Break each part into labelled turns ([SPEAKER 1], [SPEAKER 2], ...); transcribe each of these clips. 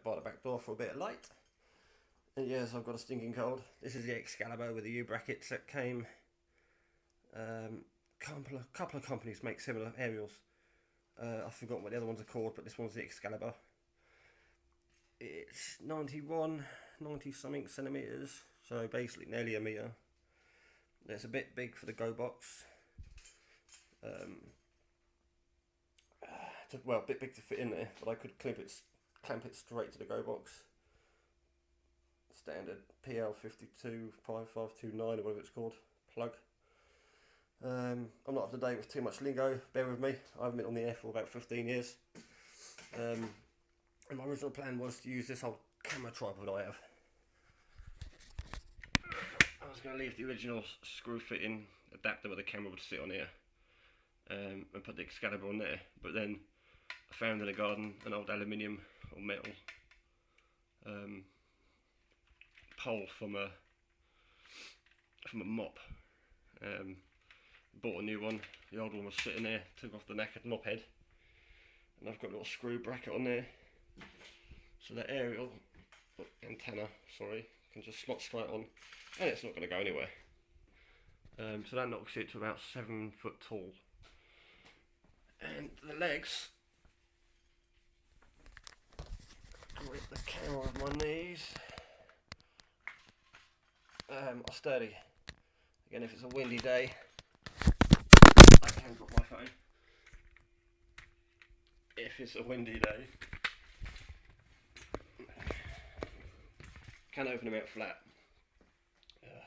[SPEAKER 1] by the back door for a bit of light. And yes, I've got a stinking cold. This is the Excalibur with the U brackets that came. Couple of companies make similar aerials. I've forgotten what the other ones are called, but this one's the Excalibur. It's 90 something centimetres, so basically nearly a metre. It's a bit big for the Go box. Well, a bit big to fit in there, but I could clamp it straight to the Go box. Standard PL525529 or whatever it's called, plug. I'm not up to date with too much lingo, bear with me. I haven't been on the air for about 15 years. And my original plan was to use this old camera tripod I have. I was going to leave the original screw fitting adapter where the camera would sit on here, and put the Excalibur on there, but then I found in the garden an old aluminium or metal pole from a mop. Bought a new one. The old one was sitting there, took off the knackered mop head, and I've got a little screw bracket on there, so the aerial antenna, can just slot straight on, and it's not going to go anywhere. So that knocks it to about 7 foot tall, and the legs, with the camera on my knees, are sturdy. Again, if it's a windy day, I can drop my phone. If it's a windy day, can open them out flat,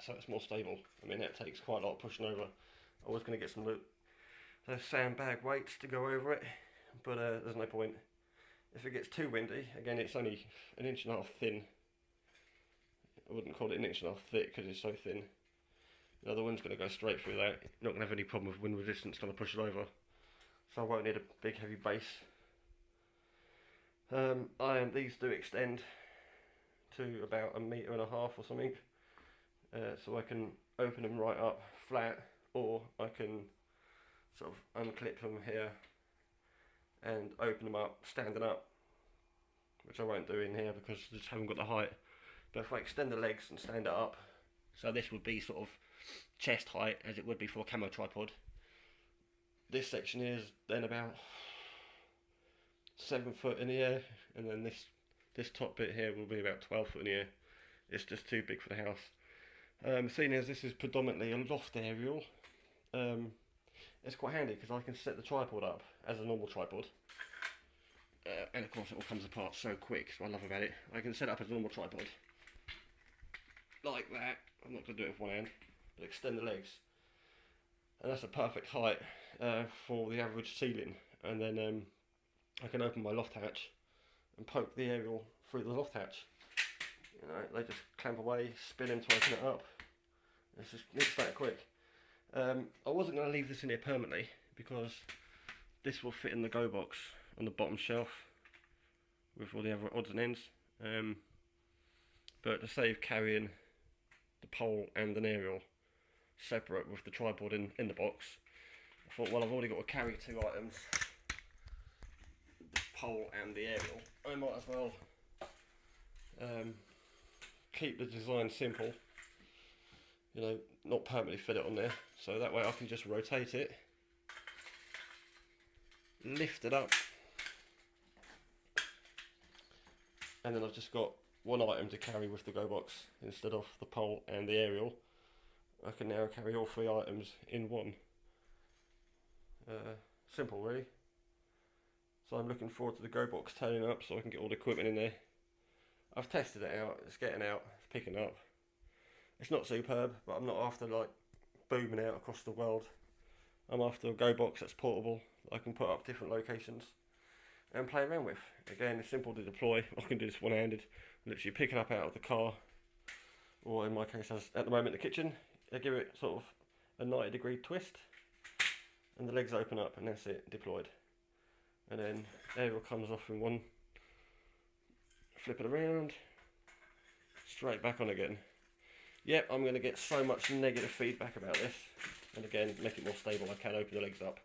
[SPEAKER 1] so it's more stable. I mean, that takes quite a lot of pushing over. I was going to get some those sandbag weights to go over it, but there's no point. If it gets too windy, again, it's only 1.5 inches thin. I wouldn't call it 1.5 inches thick because it's so thin. The other one's going to go straight through that. You're not going to have any problem with wind resistance trying to push it over, so I won't need a big heavy base. These do extend to about 1.5 meters or something, so I can open them right up flat, or I can sort of unclip them here and open them up standing up, which I won't do in here because I just haven't got the height. But if I extend the legs and stand it up, so this would be sort of chest height as it would be for a camo tripod. This section here is then about 7 foot in the air, and then this top bit here will be about 12 foot in the air. It's just too big for the house. Seeing as this is predominantly a loft aerial, it's quite handy because I can set the tripod up as a normal tripod, and of course it all comes apart so quick. So I love about it. I can set it up as a normal tripod like that. I'm not going to do it with one hand, but extend the legs, and that's a perfect height for the average ceiling. And then I can open my loft hatch and poke the aerial through the loft hatch. You know, they just clamp away, spin them to open it up. It's that quick. I wasn't going to leave this in here permanently because this will fit in the Go box on the bottom shelf with all the other odds and ends. But to save carrying the pole and an aerial separate with the tripod in the box, I thought, well, I've already got to carry 2 items, the pole and the aerial. I might as well keep the design simple, you know, not permanently fit it on there, so that way I can just rotate it, lift it up, and then I've just got one item to carry with the Go box instead of the pole and the aerial. I can now carry all 3 items in one. Simple, really. So I'm looking forward to the Go box turning up so I can get all the equipment in there. I've tested it out, it's getting out, it's picking up. It's not superb, but I'm not after like booming out across the world. I'm after a Go box that's portable, that I can put up different locations and play around with. Again, it's simple to deploy. I can do this one-handed, literally pick it up out of the car, or in my case, as at the moment, the kitchen. I give it sort of a 90-degree twist, and the legs open up, and that's it, deployed. And then aerial comes off in one, flip it around, straight back on again. Yep, I'm going to get so much negative feedback about this, and again, make it more stable, I can open the legs up.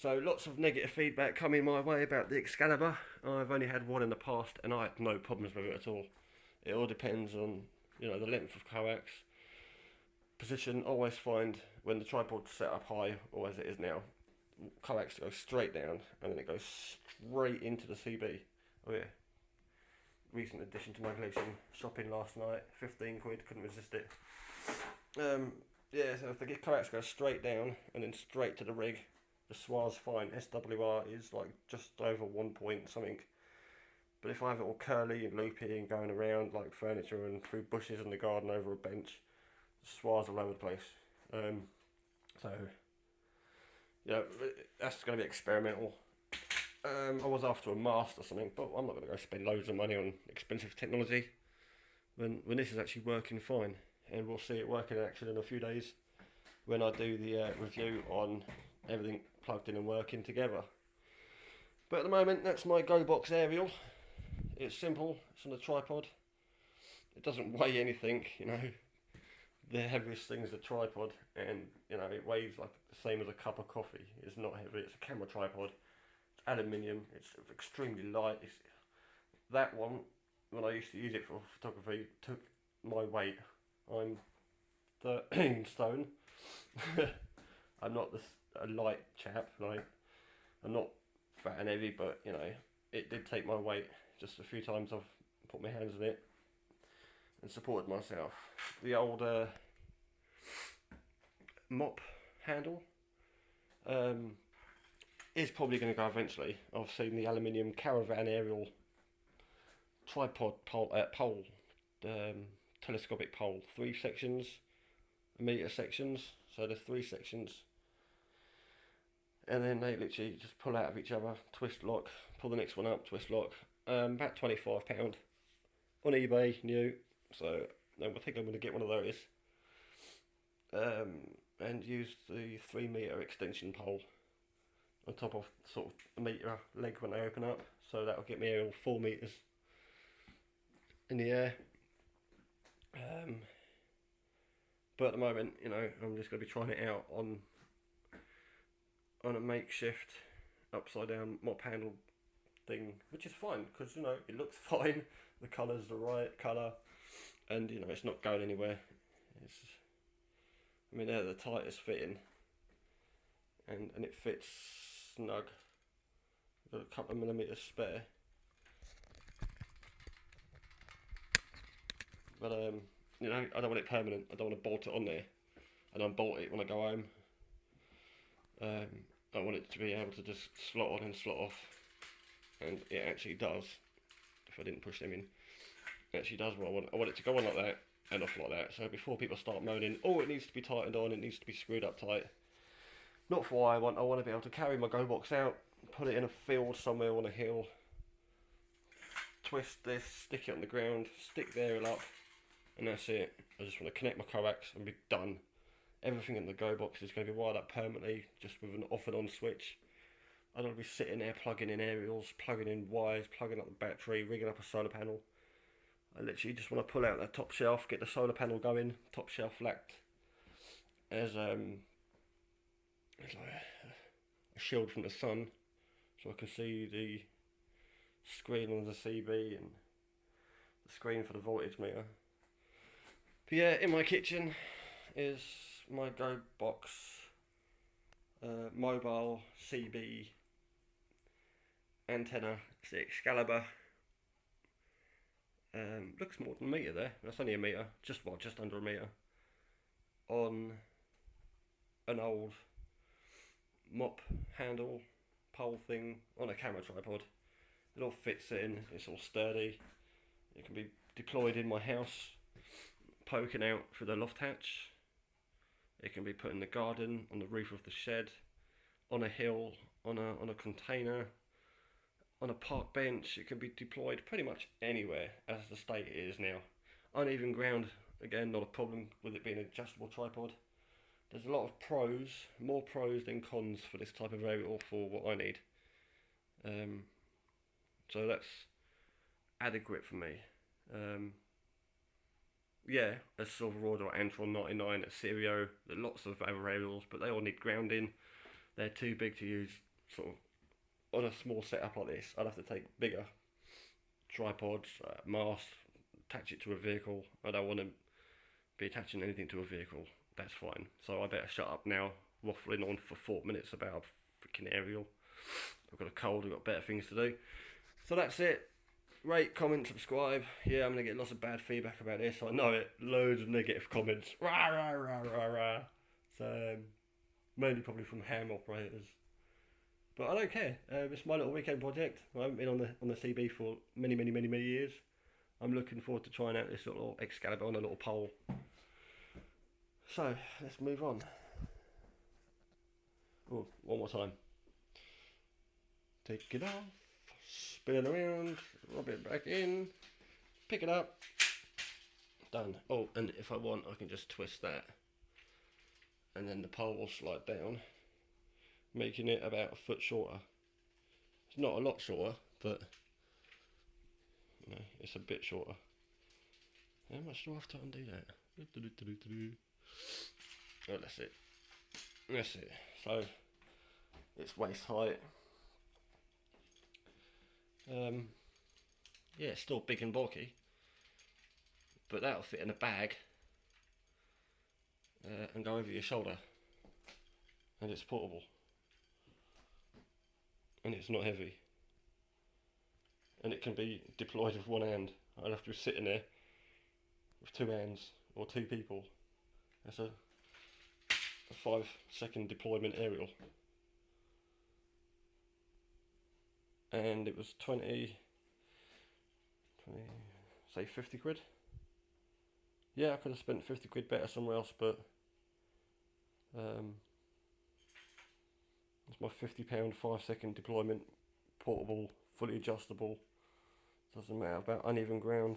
[SPEAKER 1] So lots of negative feedback coming my way about the Excalibur. I've only had one in the past and I had no problems with it at all. It all depends on, you know, the length of coax, position. Always find when the tripod's set up high, or as it is now, coax goes straight down and then it goes straight into the CB. Oh yeah. Recent addition to my collection. Shopping last night, 15 quid, couldn't resist it. Yeah, so if the coax goes straight down and then straight to the rig, the SWA's fine. SWR is like just over 1 point something. But if I have it all curly and loopy and going around like furniture and through bushes in the garden over a bench, the SWA's all over the place. So, yeah, that's going to be experimental. I was after a mast or something, but I'm not going to go spend loads of money on expensive technology when this is actually working fine. And we'll see it working in action in a few days when I do the review on everything plugged in and working together. But at the moment, that's my Go Box aerial. It's simple, it's on a tripod. It doesn't weigh anything, you know. The heaviest thing is the tripod, and you know, it weighs like the same as a cup of coffee. It's not heavy, it's a camera tripod. It's aluminium, it's extremely light. That one, when I used to use it for photography, took my weight. I'm 13 stone. I'm not a light chap, like, I'm not fat and heavy, but you know, it did take my weight. Just a few times I've put my hands in it and supported myself. The old mop handle is probably going to go eventually. I've seen the aluminium caravan aerial tripod pole, telescopic pole, 3 sections, a metre sections, so there's 3 sections, and then they literally just pull out of each other, twist lock, pull the next one up, twist lock. About £25 on eBay, new. So I think I'm going to get one of those, and use the 3 metre extension pole on top of sort of a metre leg when they open up. So that'll get me all 4 metres in the air. But at the moment, you know, I'm just going to be trying it out on a makeshift upside down mop handle thing, which is fine because, you know, it looks fine. The colour's the right colour, and you know, it's not going anywhere. I mean, they're the tightest fitting, and it fits snug. Got a couple of millimetres spare, but you know, I don't want it permanent. I don't want to bolt it on there and unbolt it when I go home. I want it to be able to just slot on and slot off, and it actually does. If I didn't push them in, it actually does what I want. I want it to go on like that and off like that. So before people start moaning, oh, it needs to be tightened on, it needs to be screwed up tight. Not for what I want. I want to be able to carry my Go Box out, put it in a field somewhere on a hill, twist this, stick it on the ground, stick the aerial up, and that's it. I just want to connect my coax and be done. Everything in the Go Box is going to be wired up permanently, just with an off and on switch. I don't want to be sitting there plugging in aerials, plugging in wires, plugging up the battery, rigging up a solar panel. I literally just want to pull out that top shelf, get the solar panel going, top shelf lacked as it's like a shield from the sun, so I can see the screen on the CB and the screen for the voltage meter. But yeah, in my kitchen is my Go Box mobile CB antenna. It's the Excalibur. Looks more than a metre there. That's only a metre, just under a metre. On an old mop handle pole thing on a camera tripod. It all fits in. It's all sturdy. It can be deployed in my house, poking out through the loft hatch. It can be put in the garden, on the roof of the shed, on a hill, on a container, on a park bench. It can be deployed pretty much anywhere as the state it is now. Uneven ground, again, not a problem with it being an adjustable tripod. There's a lot of pros, more pros than cons for this type of aerial for what I need. So that's adequate for me. Yeah, a Silverado or Antron 99 at Serio. There are lots of other aerials, but they all need grounding. They're too big to use sort of on a small setup like this, I'd have to take bigger tripods, mast, attach it to a vehicle. I don't want to be attaching anything to a vehicle. That's fine. So I better shut up now, waffling on for 4 minutes about a freaking aerial. I've got a cold, I've got better things to do. So that's it. Rate, comment, subscribe. Yeah, I'm going to get lots of bad feedback about this. I know it. Loads of negative comments. Rah, rah, rah, rah, rah. So, mainly probably from ham operators. But I don't care. It's my little weekend project. I haven't been on the CB for many years. I'm looking forward to trying out this little Excalibur on a little pole. So let's move on. Oh, one more time. Take it off, spin around, rub it back in, pick it up. Done. Oh, and if I want, I can just twist that, and then the pole will slide down, making it about a foot shorter. It's not a lot shorter, but you know, it's a bit shorter. How much do I have to undo that? Oh, that's it. That's it. So it's waist height. Yeah, it's still big and bulky, but that'll fit in a bag and go over your shoulder, and it's portable, and it's not heavy, and it can be deployed with one hand. I'd have to be sitting there with two hands or two people. That's a 5-second deployment aerial, and it was 20, say 50 quid. Yeah, I could have spent 50 quid better somewhere else, but it's my £50 5-second deployment, portable, fully adjustable. Doesn't matter about uneven ground.